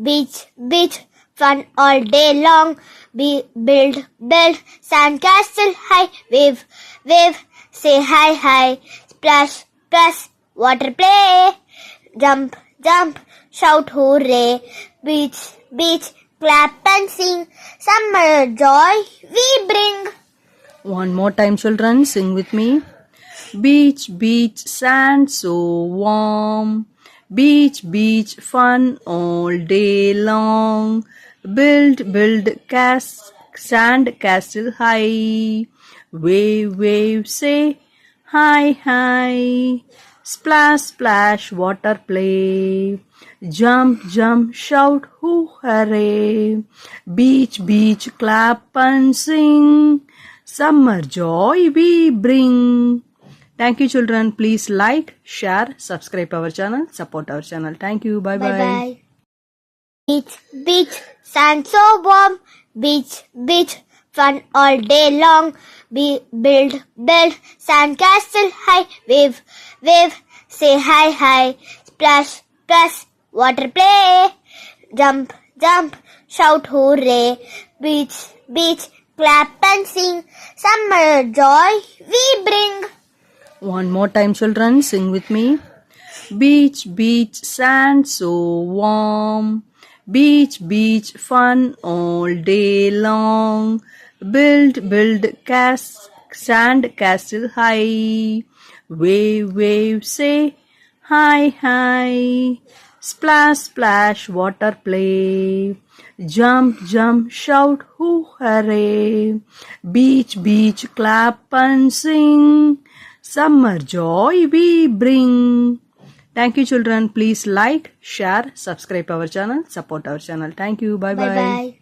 beach, beach, fun all day long. Build, sandcastle high, wave, wave, say hi, hi, splash, splash, water play, jump, jump, shout hooray, beach, beach, clap and sing, summer joy we bring. One more time, children, sing with me. Beach, beach, sand so warm. Beach, beach, fun all day long. Build, sand castle high. Wave, wave, say hi, hi. Splash, splash, water play. Jump, jump, shout, hooray. Beach, beach, clap and sing. Summer joy we bring. Thank you, children. Please like, share, subscribe our channel, support our channel. Thank you. Bye bye. Bye. Beach, beach, sand so warm. Beach, beach, fun all day long. Build, sandcastle high. Wave, wave, say hi, hi. Splash, splash, water play. Jump, jump, shout hooray. Beach, beach, clap and sing. Summer joy we bring. One more time, children, sing with me. Beach, beach, sand so warm. Beach, beach, fun all day long. Build, sand castle high. Wave, wave, say hi, hi. Splash, splash, water play. Jump, jump, shout, hooray. Beach, beach, clap and sing. Summer joy we bring. Thank you, children. Please like, share, subscribe our channel, support our channel. Thank you. Bye bye. Bye bye.